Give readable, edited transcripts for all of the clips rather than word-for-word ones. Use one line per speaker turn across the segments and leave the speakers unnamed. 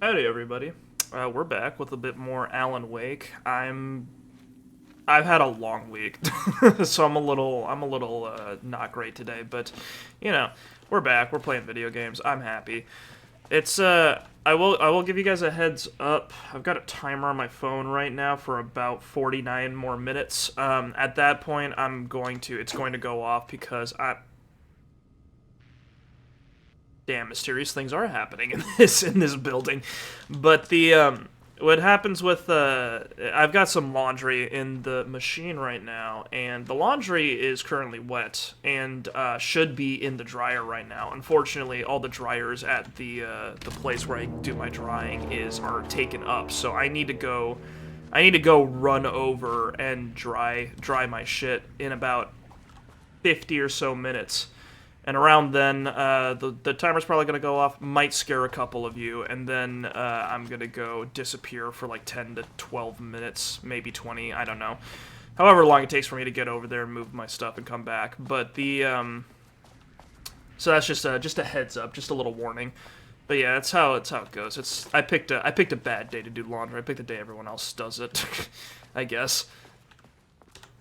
Howdy, everybody. We're back with a bit more Alan Wake. I've had a long week, so I'm a little not great today. But you know, we're back. We're playing video games. I'm happy. I will give you guys a heads up. I've got a timer on my phone right now for about 49 more minutes. At that point, it's going to go off because damn, mysterious things are happening in this building. But what happens with I've got some laundry in the machine right now, and the laundry is currently wet and should be in the dryer right now. Unfortunately, all the dryers at the place where I do my drying are taken up, so I need to go run over and dry my shit in about 50 or so minutes. And around then, the timer's probably going to go off, might scare a couple of you, and then I'm going to go disappear for like 10 to 12 minutes, maybe 20, I don't know. However long it takes for me to get over there and move my stuff and come back. But so that's just a heads up, just a little warning. But yeah, that's how it goes. I picked a bad day to do laundry. I picked the day everyone else does it, I guess.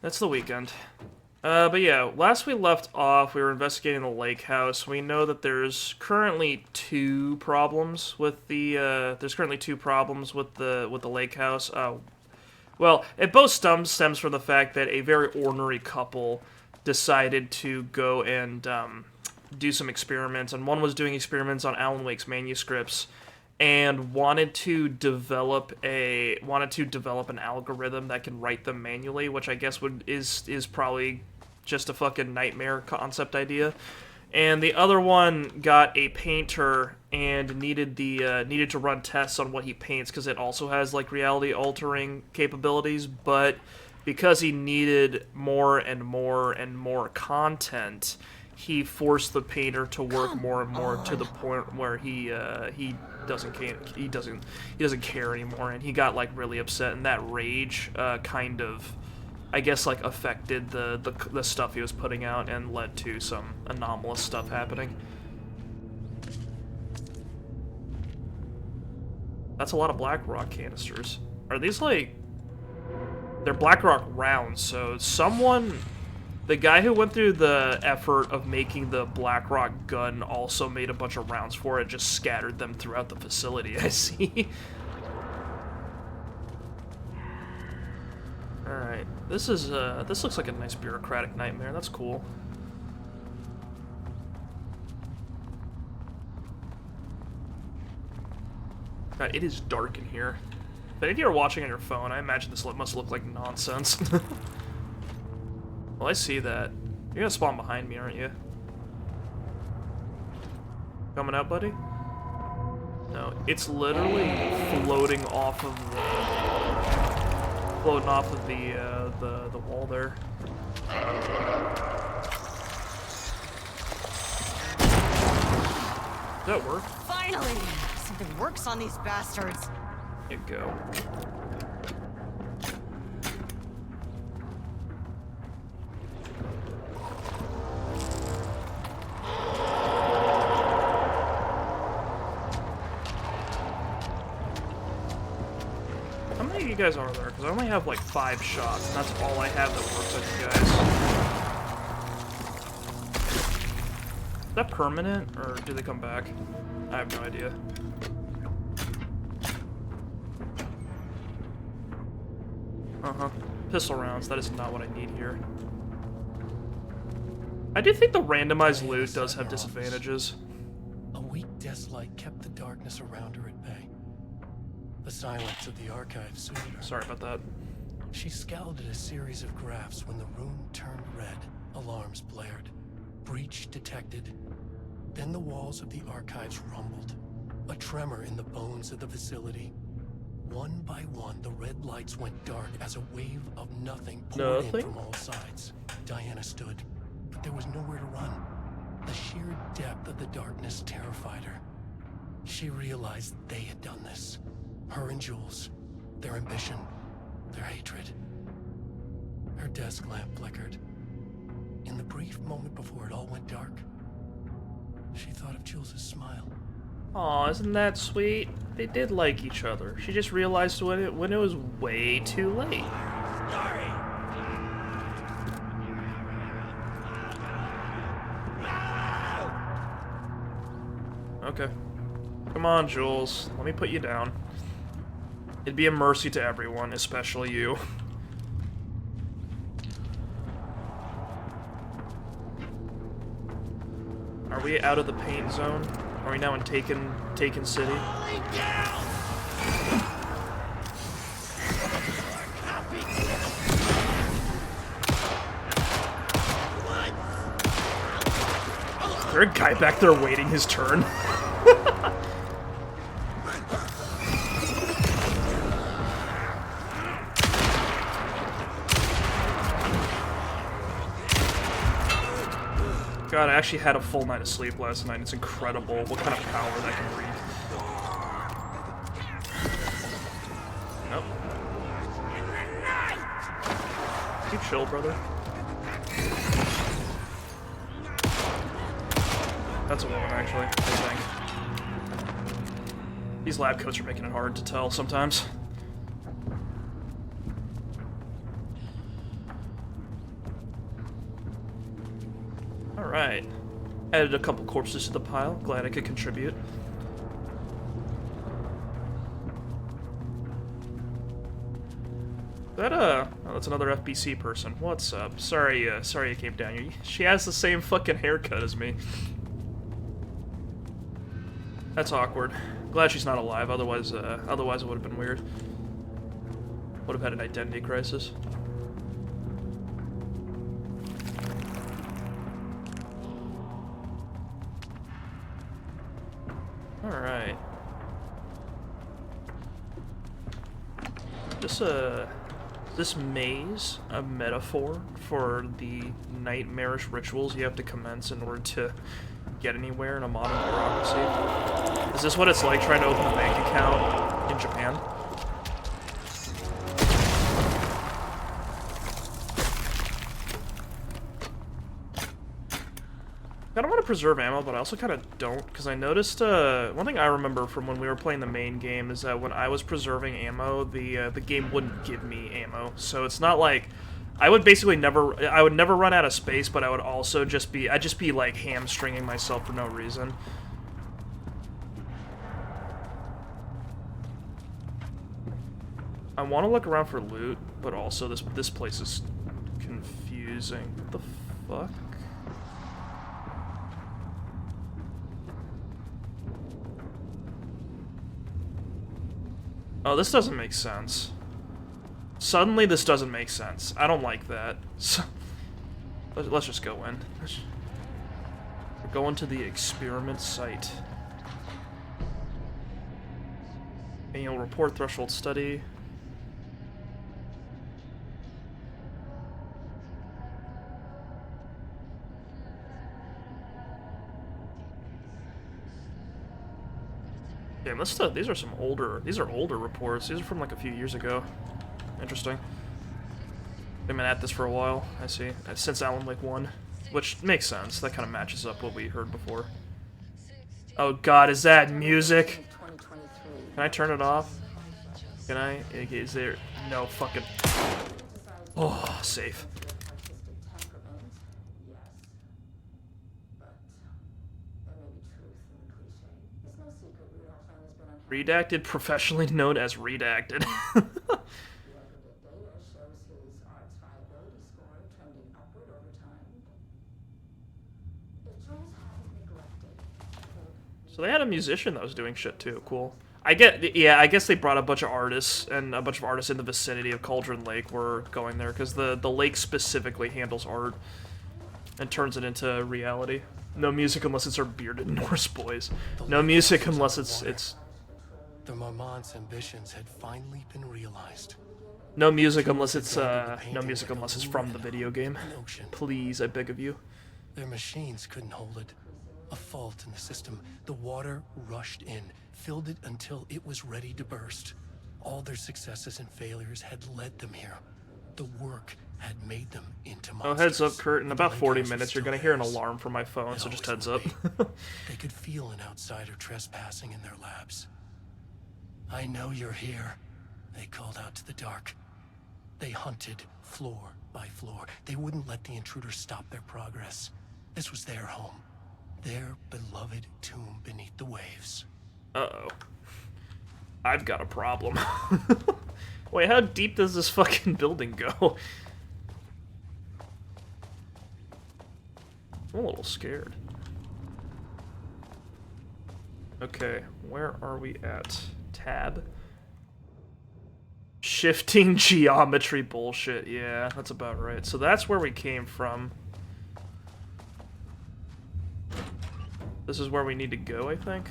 That's the weekend. But yeah, last we left off, we were investigating the lake house. We know that there's currently two problems with the lake house. Well, it both stems from the fact that a very ornery couple decided to go and do some experiments, and one was doing experiments on Alan Wake's manuscripts, and wanted to develop an algorithm that can write them manually, which I guess is probably just a fucking nightmare concept idea. And the other one got a painter and needed to run tests on what he paints because it also has like reality altering capabilities, but because he needed more and more and more content, he forced the painter to work more and more to the point where he doesn't care anymore, and he got like really upset, and that rage kind of, I guess, like affected the stuff he was putting out and led to some anomalous stuff happening. That's a lot of Blackrock canisters. Are these like, they're Blackrock rounds? So the guy who went through the effort of making the Blackrock gun also made a bunch of rounds for it, just scattered them throughout the facility, I see. Alright, this looks like a nice bureaucratic nightmare, that's cool. God, it is dark in here. If any of you are watching on your phone, I imagine this must look like nonsense. Well, I see that. You're gonna spawn behind me, aren't you? Coming out, buddy? No, it's literally floating off of the wall there. Does that work?
Finally! Something works on these bastards.
There you go. How many of you guys are there? Because I only have like 5 shots, and that's all I have that works on you guys. Is that permanent, or do they come back? I have no idea. Pistol rounds, that is not what I need here. I do think the randomized loot does have disadvantages.
A weak deathlight kept the darkness around her at bay. The silence of the archive suited her.
Sorry about that.
She scowled at a series of graphs when the room turned red. Alarms blared. Breach detected. Then the walls of the archives rumbled. A tremor in the bones of the facility. One by one, the red lights went dark as a wave of nothing poured in from all sides. Diana stood, but there was nowhere to run. The sheer depth of the darkness terrified her. She realized they had done this. Her and Jules. Their ambition. Their hatred. Her desk lamp flickered. In the brief moment before it all went dark, she thought of Jules' smile.
Aw, isn't that sweet? they did like each other. She just realized when it was way too late. Okay. Come on, Jules. Let me put you down. It'd be a mercy to everyone, especially you. Are we out of the paint zone? Are we now in Taken City? Is there a guy back there waiting his turn? God, I actually had a full night of sleep last night. It's incredible what kind of power that can wreak. Nope. You chill, brother. That's a woman, actually, I think. These lab coats are making it hard to tell sometimes. Alright. Added a couple corpses to the pile. Glad I could contribute. Oh, that's another FBC person. What's up? Sorry you came down here. She has the same fucking haircut as me. That's awkward. Glad she's not alive, otherwise it would have been weird. Would have had an identity crisis. Alright. This maze a metaphor for the nightmarish rituals you have to commence in order to get anywhere in a modern bureaucracy? Is this what it's like trying to open a bank account in Japan? I don't want to preserve ammo, but I also kind of don't, because I noticed, one thing I remember from when we were playing the main game is that when I was preserving ammo, the game wouldn't give me ammo. So it's not like, I would never run out of space, but I would also I'd just be like hamstringing myself for no reason. I want to look around for loot, but also this place is confusing. What the fuck? Oh, this doesn't make sense. Suddenly, this doesn't make sense. I don't like that. So, let's just go in. We're going to the experiment site. Annual report, threshold study. Damn, this stuff. These are older reports. These are from like a few years ago. Interesting. They've been at this for a while. I see. Since Alan Wake 1, which makes sense. That kind of matches up what we heard before. Oh God, is that music? Can I turn it off? Can I? Is there no fucking? Oh, safe. Redacted, professionally known as Redacted. So they had a musician that was doing shit too. Cool. I guess they brought a bunch of artists, and a bunch of artists in the vicinity of Cauldron Lake were going there because the lake specifically handles art and turns it into reality. No music unless it's our bearded Norse boys. No music unless it's.
The Marmont's ambitions had finally been realized.
No music unless it's from the video game. Please, I beg of you.
Their machines couldn't hold it. A fault in the system. The water rushed in, filled it until it was ready to burst. All their successes and failures had led them here. The work had made them into monsters.
Oh, heads up, Kurt. In about 40 minutes, you're gonna hear an alarm from my phone, so just heads up.
They could feel an outsider trespassing in their labs. I know you're here. They called out to the dark. They hunted floor by floor. They wouldn't let the intruders stop their progress. This was their home. Their beloved tomb beneath the waves.
Uh-oh. I've got a problem. Wait, how deep does this fucking building go? I'm a little scared. Okay, where are we at? Tab. Shifting geometry bullshit. Yeah, that's about right. So that's where we came from. This is where we need to go, I think.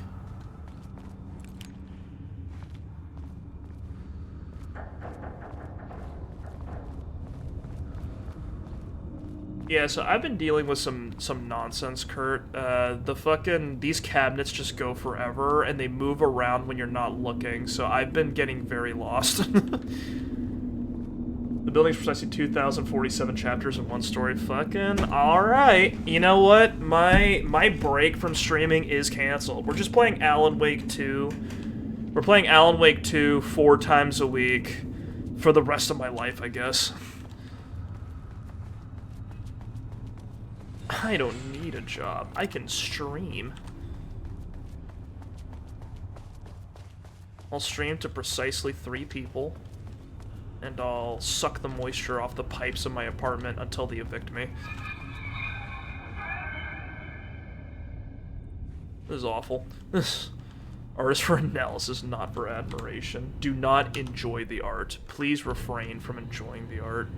Yeah, so I've been dealing with some nonsense, Kurt. These cabinets just go forever, and they move around when you're not looking, so I've been getting very lost. The building's precisely 2,047 chapters in one story. Fucking alright. You know what? My break from streaming is canceled. We're just playing Alan Wake 2. We're playing Alan Wake 2 4 times a week for the rest of my life, I guess. I don't need a job. I can stream. I'll stream to precisely 3 people, and I'll suck the moisture off the pipes in my apartment until they evict me. This is awful. Art is for analysis, not for admiration. Do not enjoy the art. Please refrain from enjoying the art.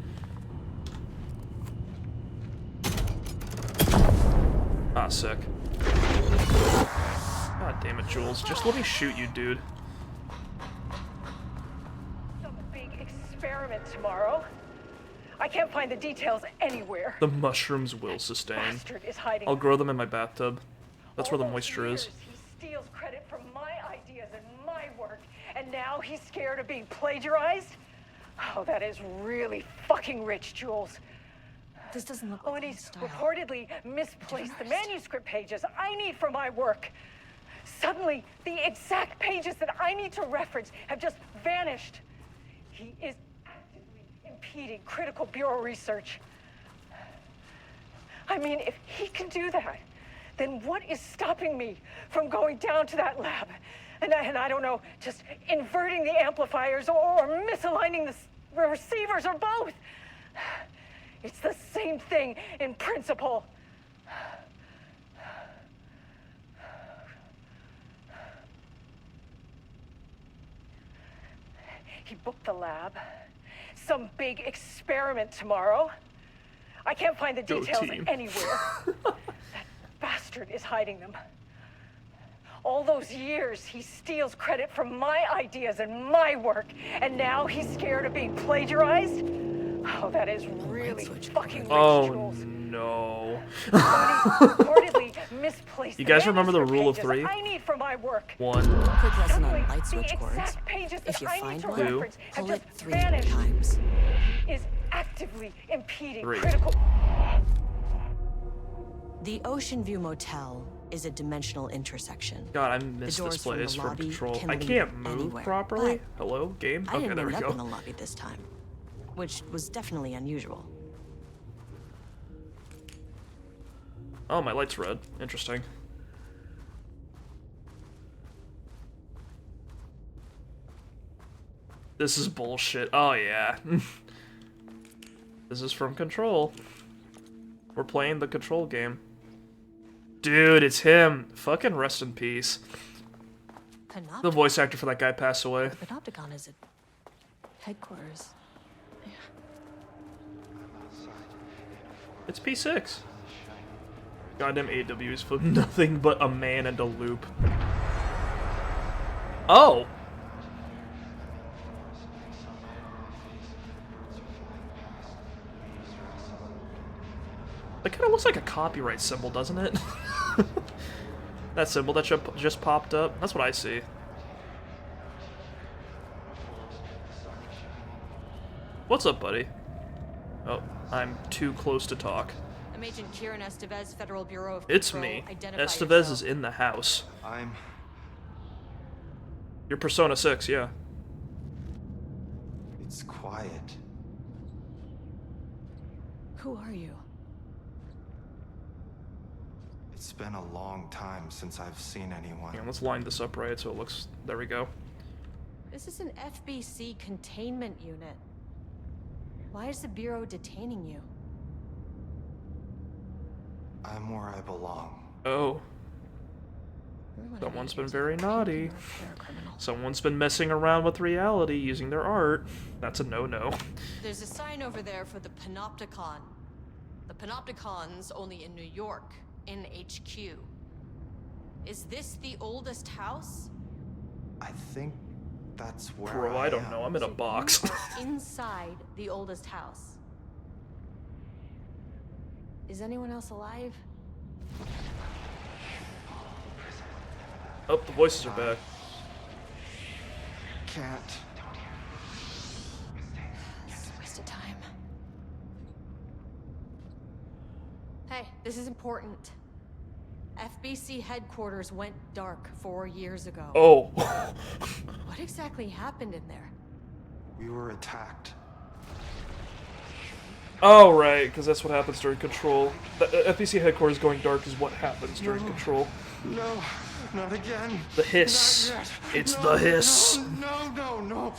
Ah, sick. God damn it, Jules. Just let me shoot you, dude.
Some big experiment tomorrow. I can't find the details anywhere.
The mushrooms will sustain.
Bastard is hiding.
I'll grow them in my bathtub. That's where the
All those
moisture is.
years, He steals credit for my ideas and my work, and now he's scared of being plagiarized? Oh, that is really fucking rich, Jules.
This doesn't look
Oh,
like
and
his
he's
style.
reportedly misplaced the
Journalist.
manuscript pages I need for my work. Suddenly, the exact pages that I need to reference have just vanished. He is actively impeding critical bureau research. I mean, if he can do that, then what is stopping me from going down to that lab? And I don't know, just inverting the amplifiers or misaligning the receivers or both. It's the same thing in principle. He booked the lab. Some big experiment tomorrow. I can't find the
Go
details
team.
anywhere. That bastard is hiding them. All those years, he steals credit for my ideas and my work, and now he's scared of being plagiarized? Oh, that is really fucking rich,
Oh
Jules.
no.
Reportedly misplaced
You guys remember the
manuscript
rule of
pages
3?
I need for my work.
1.
Quick lesson
Suddenly,
on light
the
switch cords.
exact pages
If
that
you
I need
find
to
one,
reference have
pull it
just
3
vanished.
times.
Is actively impeding
3.
critical.
The Ocean View Motel is a dimensional intersection.
God, I missed
doors
this
from the
place from
lobby
control.
can
I
lead
can't move
anywhere,
properly.
but
Hello, game?
I
Okay,
didn't
there we
end up in the
go.
lobby this time, which was definitely unusual.
Oh, my light's red. Interesting. This is bullshit. Oh, yeah. This is from Control. We're playing the Control game. Dude, it's him. Fucking rest in peace.
Panopticon.
The voice actor for that guy passed away.
Panopticon is at headquarters.
It's P6. Goddamn AW is for nothing but a man and a loop. Oh! That kind of looks like a copyright symbol, doesn't it? That symbol that just popped up. That's what I see. What's up, buddy? Oh, I'm too close to talk.
I'm Agent Kieran Estevez, Federal Bureau of
It's
Control.
me.
Identify
Estevez
yourself.
is in the house.
I'm
Your Persona 6, yeah.
It's quiet.
Who are you?
It's been a long time since I've seen anyone.
Yeah, let's line this up right so it looks... There we go.
This is an FBC containment unit. Why is the Bureau detaining you?
I'm where I belong.
Oh.
Everyone
Someone's
I
been
meet is
very
a
naughty.
criminal or a criminal.
Someone's been messing around with reality using their art. That's a no-no.
There's a sign over there for the Panopticon. The Panopticon's only in New York, in HQ. Is this the oldest house?
I think that's where
Bro, I don't know. I'm in a
So
box.
you are inside the oldest house. Is anyone else alive?
Oh, the voices are back.
Can't.
It's a waste of time. Hey, this is important. FBC headquarters went dark 4 years ago.
Oh.
What exactly happened in there?
We were attacked.
Oh, right, because that's what happens during Control. The FBC headquarters going dark is what happens during Control.
No, not again.
The hiss.
Not yet.
It's
No,
the hiss.
No.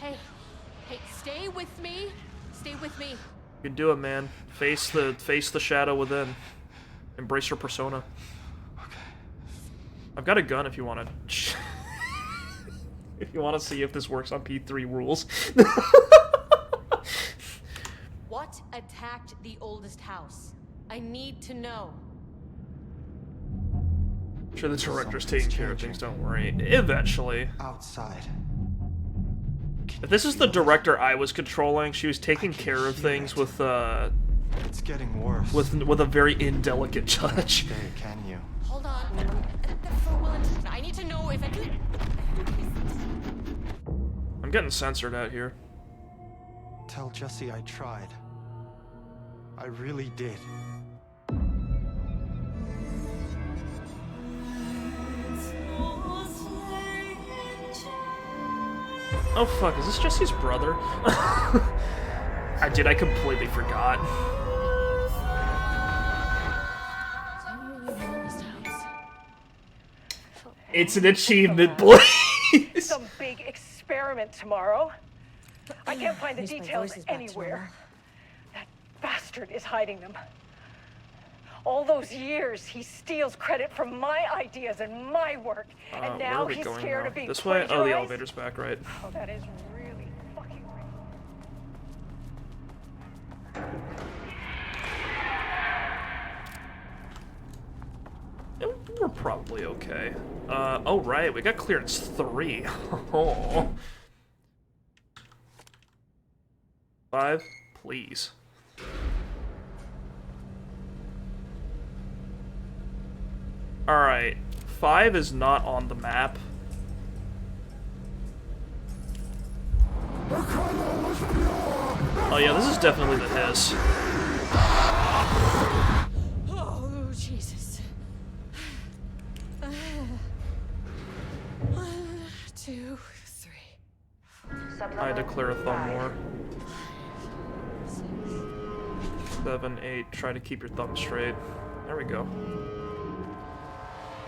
Hey, stay with me. Stay with me.
You can do it, man. Face the shadow within. Embrace your persona.
Okay.
I've got a gun if you want to. If you want to see if this works on P3 rules.
What attacked the oldest house? I need to know.
I'm sure the director's taking
Something's
care of
changing.
things, don't worry. Eventually.
Outside.
If this is the director I was controlling, she was taking
I can
care of
hear
things
it.
with
It's getting worse.
with a very indelicate touch.
Stay, can you?
Hold on. For one, I need to know if it.
I'm getting censored out here.
Tell Jesse I tried. I really did.
Oh fuck, is this Jesse's brother? I completely forgot. It's an achievement, please!
Some big experiment tomorrow. I can't find the
At least my
details
voice is back to
anywhere.
normal.
That bastard is hiding them. All those years, he steals credit from my ideas and my work, and
Where
now
are we
he's
going
scared
now?
of being
This way? Oh, the
plagiarized?
elevator's back, right?
Oh, that is really fucking
Yeah, we're probably okay. Oh right, we got clearance 3. Oh. 5, please. Alright, 5 is not on the map. Oh yeah, this is definitely the hiss.
Oh, Jesus. 1, 2, 3.
I declare a thumb war. 7, 8, try to keep your thumb straight. There we go.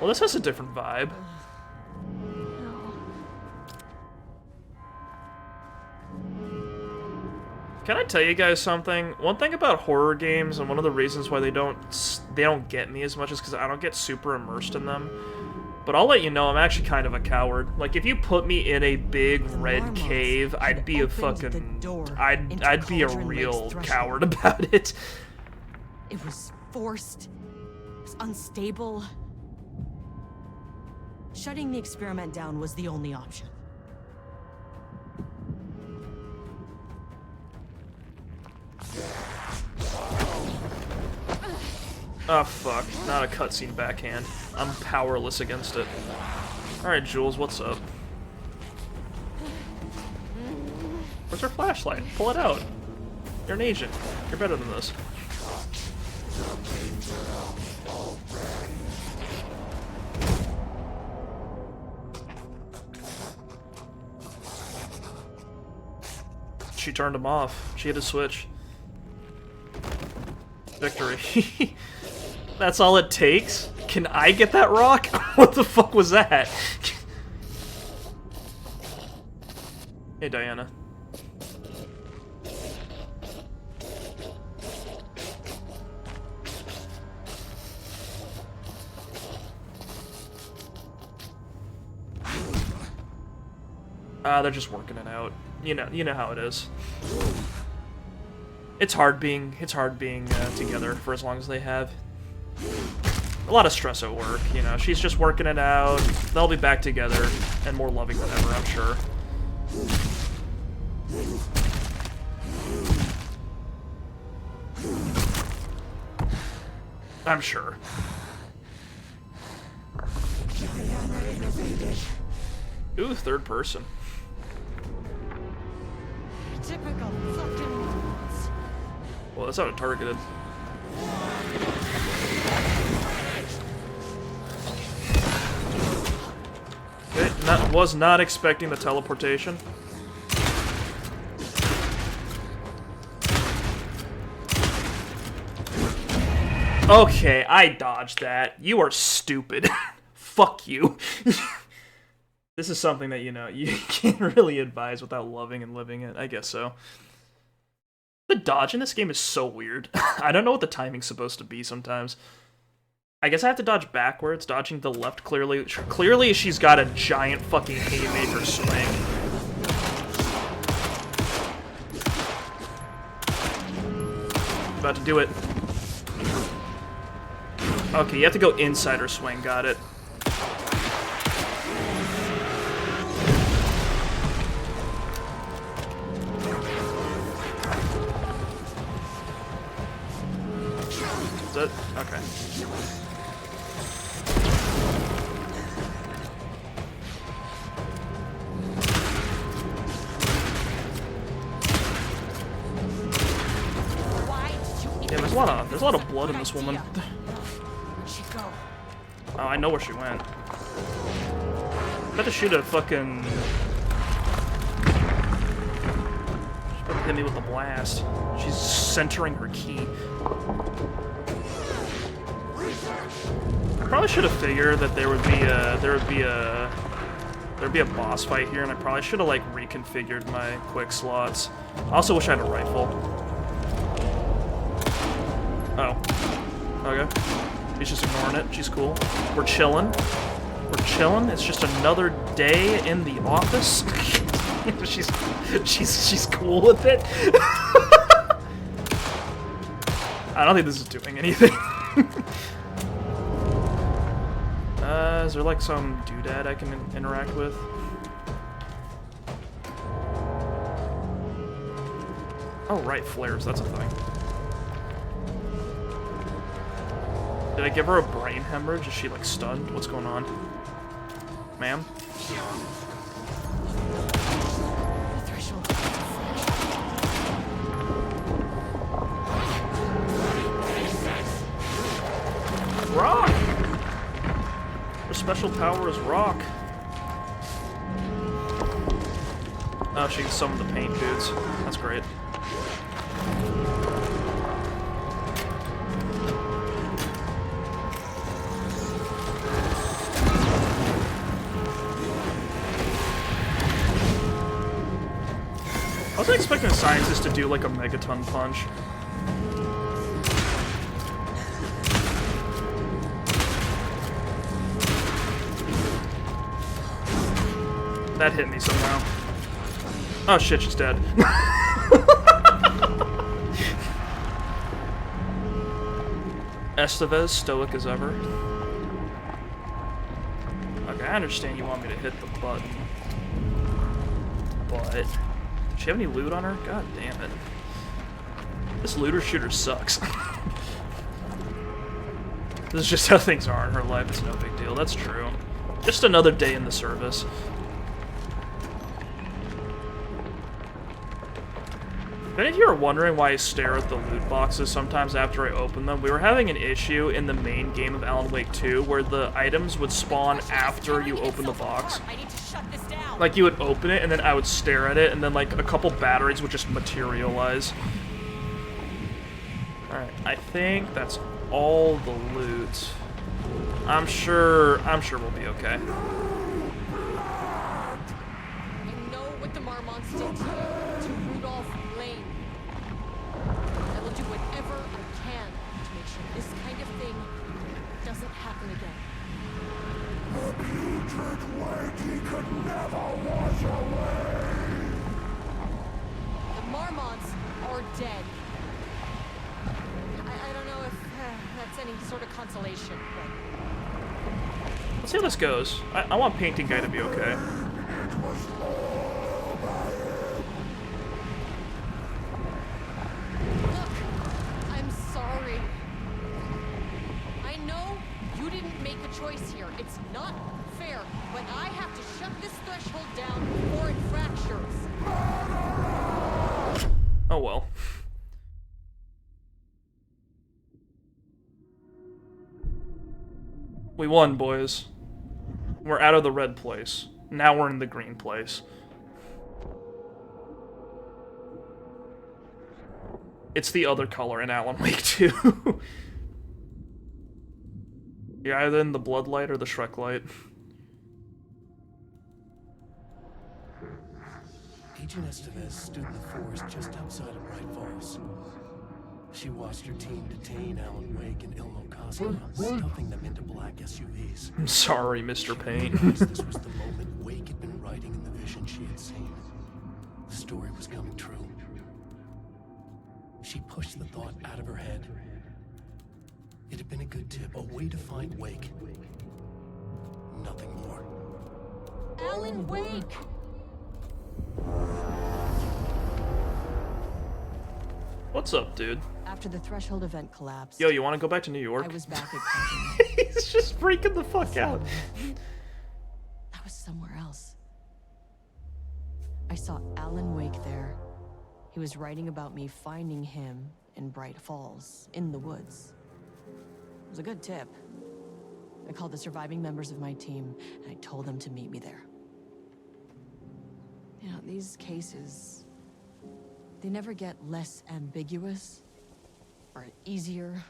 Well, this has a different vibe. Can I tell you guys something? One thing about horror games, and one of the reasons why they don't get me as much, is because I don't get super immersed in them. But I'll let you know, I'm actually kind of a coward. Like, if you put me in a big red
Marmos
cave, I'd
had
be a
opened
fucking...
the door into
I'd be a
Cauldron Lake's
real
threshold.
coward about it.
It was forced. It was unstable. Shutting the experiment down was the only option.
Oh fuck, not a cutscene backhand. I'm powerless against it. Alright, Jules, what's up? Where's her flashlight? Pull it out. You're an agent. You're better than this. she turned him off. She hit a switch. Victory. That's all it takes? Can I get that rock? What the fuck was that? Hey, Diana. They're just working it out. You know how it is. It's hard being together for as long as they have. A lot of stress at work, you know. She's just working it out. They'll be back together and more loving than ever, I'm sure. I'm sure. Ooh, third person.
Typical fucking morons.
Well, that's how it targeted. Okay, was not expecting the teleportation. Okay, I dodged that. You are stupid. Fuck you. This is something that, you know, you can't really advise without loving and living it. I guess so. The dodge in this game is so weird. I don't know what the timing's supposed to be sometimes. I guess I have to dodge backwards, dodging the left clearly. Clearly she's got a giant fucking haymaker swing. About to do it. Okay, you have to go inside her swing, got it. Is it? Okay. Yeah, there's a lot of blood in this woman.
Where'd she go?
Oh, I know where she went. About to shoot a fucking... She's about to hit me with a blast. She's centering her key. I probably should have figured that there'd be a boss fight here, and I probably should have like reconfigured my quick slots. I also wish I had a rifle. Oh. Okay. She's just ignoring it. She's cool. We're chilling. We're chilling. It's just another day in the office. she's cool with it. I don't think this is doing anything. Is there like some doodad I can interact with? Oh right, flares, that's a thing. Did I give her a brain hemorrhage? Is she like stunned? What's going on? Ma'am?
The threshold.
Rock! Her special power is rock. Oh, she can summon the paint dudes. That's great. I wasn't expecting a scientist to do like a megaton punch. That hit me somehow. Oh shit, she's dead. Estevez, stoic as ever. Okay, I understand you want me to hit the button. But... Does she have any loot on her? God damn it. This looter shooter sucks. This is just how things are in her life. It's no big deal. That's true. Just another day in the service. If any of you are wondering why I stare at the loot boxes sometimes after I open them, we were having an issue in the main game of Alan Wake 2 where the items would spawn after you open the box.
I need to shut this down.
Like, you would open it, and then I would stare at it, and then, like, a couple batteries would just materialize. Alright, I think that's all the loot. I'm sure we'll be okay.
I know what the Marmonts did to Rudolph Lane. I will do whatever I can to make sure this kind of thing doesn't happen again. The Marmonts are dead. I don't know if that's any sort of consolation, but
Let's see how this goes. I want Painting Guy to be okay.
look, I'm sorry. I know you didn't make a choice here. It's not fair when I have to shut this threshold down before it fractures.
Oh well. We won, boys. We're out of the red place. Now we're in the green place. It's the other color in Alan Wake 2. You're either in the blood light or the Shrek light.
Agent Estevez stood in the forest just outside of Bright Falls. She watched her team detain Alan Wake and Ilmo Costa, stuffing them into black SUVs.
I'm sorry, Mr. Paint.
This was the moment Wake had been writing in the vision she had seen. The story was coming true. She pushed the thought out of her head. It had been a good tip, a way to find Wake. Nothing more.
Alan Wake!
What's up, dude?
After the Threshold event collapsed,
Yo, you want to go back to New York?
I was back at Compton.
He's just freaking the fuck out.
I was somewhere else. I saw Alan Wake there. He was writing about me finding him in Bright Falls, in the woods. It was a good tip. I called the surviving members of my team, and I told them to meet me there. You know, these cases, they never get less ambiguous or easier.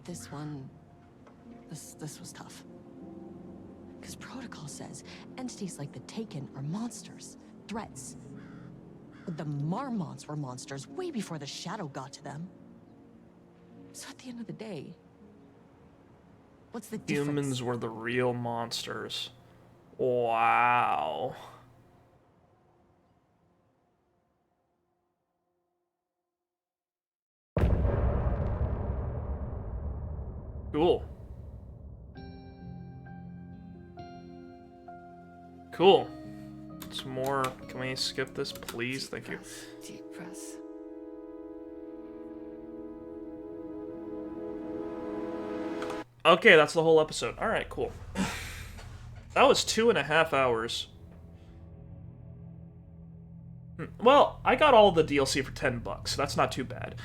This one, this was tough. Because protocol says entities like the Taken are monsters, threats. But the Marmonts were monsters way before the Shadow got to them. So at the end of the day, what's the difference?
Humans were the real monsters. Wow. Cool. Cool. Some more. Can we skip this, please? Thank you.
Deep breath.
Okay, that's the whole episode. Alright, cool. That was 2.5 hours. Well, I got all the DLC for $10, so that's not too bad.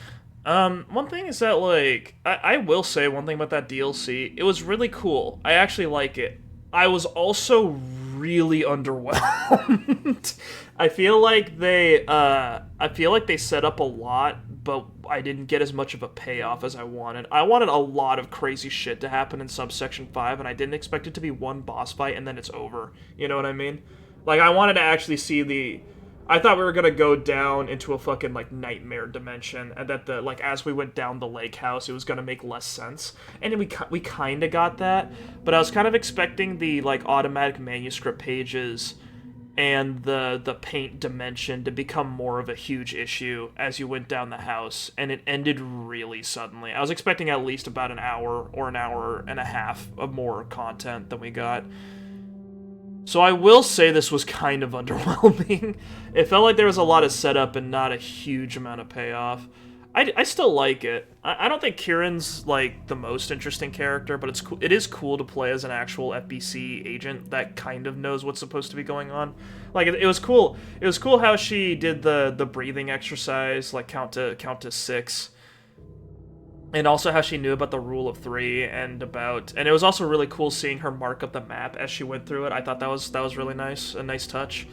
One thing is that, like, I will say one thing about that DLC. It was really cool. I actually like it. I was also really underwhelmed. I feel like they set up a lot, but I didn't get as much of a payoff as I wanted. I wanted a lot of crazy shit to happen in Subsection 5, and I didn't expect it to be one boss fight and then it's over. You know what I mean? Like, I wanted to actually see I thought we were gonna go down into a fucking, like, nightmare dimension, and that as we went down the lake house, it was gonna make less sense. And we kinda got that, but I was kind of expecting the, like, automatic manuscript pages and the paint dimension to become more of a huge issue as you went down the house, and it ended really suddenly. I was expecting at least about an hour or an hour and a half of more content than we got. So I will say this was kind of underwhelming. It felt like there was a lot of setup and not a huge amount of payoff. I still like it. I don't think Kieran's like the most interesting character, but it is cool to play as an actual FBC agent that kind of knows what's supposed to be going on. Like it was cool. It was cool how she did the breathing exercise, like count to 6. And also how she knew about the rule of 3 and it was also really cool seeing her mark up the map as she went through it. I thought that was really nice, a nice touch.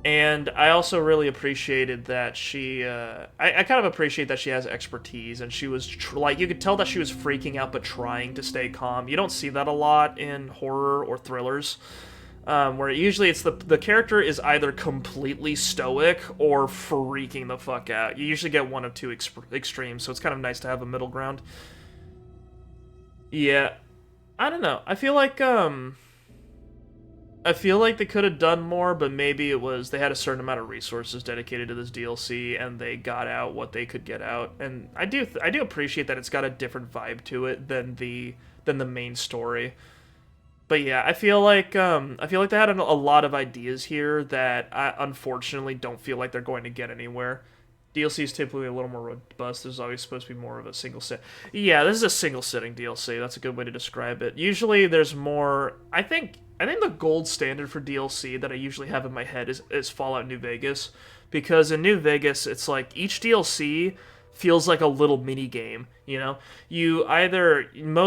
And I also really appreciated that she, I kind of appreciate that she has expertise, and she was, like, you could tell that she was freaking out but trying to stay calm. You don't see that a lot in horror or thrillers, where usually it's the character is either completely stoic or freaking the fuck out. You usually get one of two extremes, so it's kind of nice to have a middle ground. Yeah, I don't know. I feel like they could have done more, but maybe it was they had a certain amount of resources dedicated to this DLC, and they got out what they could get out. And I do appreciate that it's got a different vibe to it than the main story. But yeah, I feel like they had a lot of ideas here that I unfortunately don't feel like they're going to get anywhere. DLC is typically a little more robust. There's always supposed to be more of a single sit. Yeah, this is a single sitting DLC. That's a good way to describe it. Usually there's more. I think the gold standard for DLC that I usually have in my head is Fallout New Vegas, because in New Vegas it's like each DLC feels like a little mini game. You know, you either it's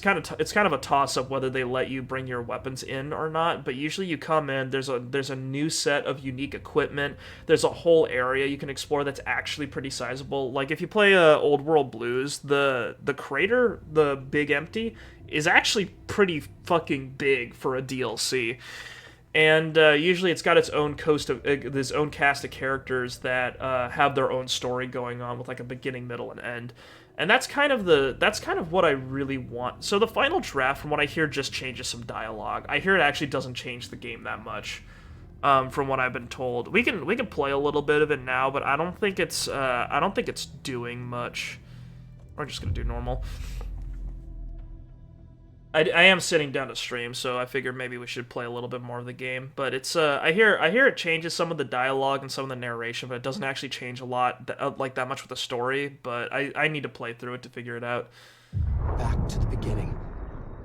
kind of a toss up whether they let you bring your weapons in or not. But usually you come in, there's a new set of unique equipment. There's a whole area you can explore that's actually pretty sizable. Like if you play Old World Blues, the crater, the Big Empty, is actually pretty fucking big for a DLC. And usually it's got its own cast of characters that have their own story going on with like a beginning, middle, and end. And that's kind of what I really want. So the final draft, from what I hear, just changes some dialogue. I hear it actually doesn't change the game that much, from what I've been told. We can play a little bit of it now, but I don't think it's doing much. We're just gonna do normal. I am sitting down to stream, so I figured maybe we should play a little bit more of the game. But it's I hear it changes some of the dialogue and some of the narration, but it doesn't actually change a lot like that much with the story. But I need to play through it to figure it out.
Back to the beginning,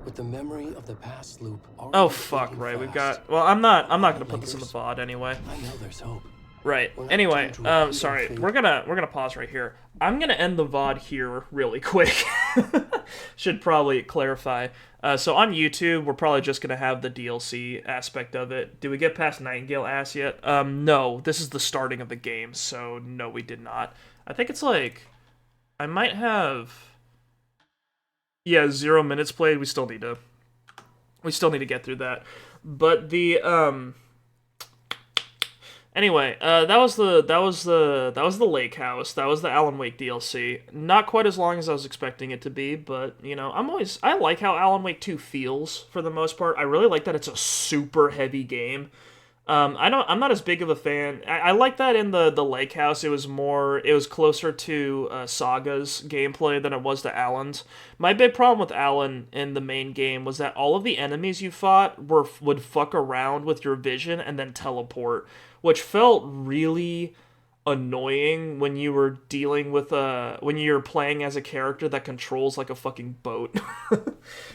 with the memory of the past loop.
Oh fuck! Right, we've got. Well, I'm not gonna put this in the VOD anyway.
I know there's hope.
Right. Anyway, sorry. We're gonna pause right here. I'm gonna end the VOD here really quick. Should probably clarify. So on YouTube, we're probably just gonna have the DLC aspect of it. Did we get past Nightingale Ass yet? No. This is the starting of the game, so no, we did not. I think it's like, I might have. Yeah, 0 minutes played. We still need to get through that. But the Anyway, that was the Lake House. That was the Alan Wake DLC. Not quite as long as I was expecting it to be, but you know, I like how Alan Wake 2 feels for the most part. I really like that it's a super heavy game. I'm not as big of a fan. I like that in the Lake House. It was closer to Saga's gameplay than it was to Alan's. My big problem with Alan in the main game was that all of the enemies you fought would fuck around with your vision and then teleport, which felt really annoying when you were dealing with when you're playing as a character that controls like a fucking boat.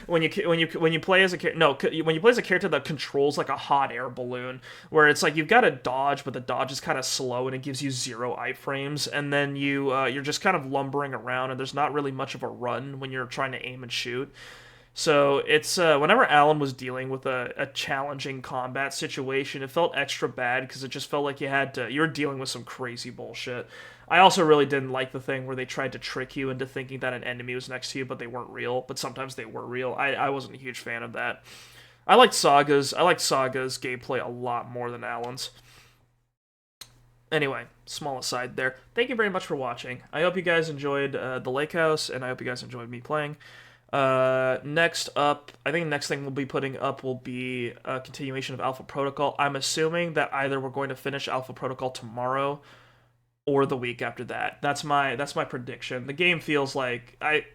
when you play as a character that controls like a hot air balloon, where it's like you've got to dodge, but the dodge is kind of slow and it gives you 0 iframes, and then you're just kind of lumbering around, and there's not really much of a run when you're trying to aim and shoot. So it's whenever Alan was dealing with a challenging combat situation, it felt extra bad because it just felt like you were dealing with some crazy bullshit. I also really didn't like the thing where they tried to trick you into thinking that an enemy was next to you, but they weren't real. But sometimes they were real. I wasn't a huge fan of that. I liked Saga's gameplay a lot more than Alan's. Anyway, small aside there. Thank you very much for watching. I hope you guys enjoyed the Lake House, and I hope you guys enjoyed me playing. Next up, I think the next thing we'll be putting up will be a continuation of Alpha Protocol. I'm assuming that either we're going to finish Alpha Protocol tomorrow or the week after that. That's my prediction. The game feels like I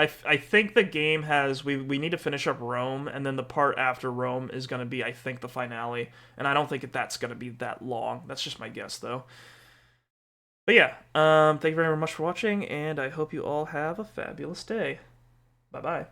think the game has we need to finish up Rome, and then the part after Rome is going to be, I think, the finale. And I don't think that's going to be that long. That's just my guess though. But yeah, thank you very much for watching, and I hope you all have a fabulous day. Bye bye.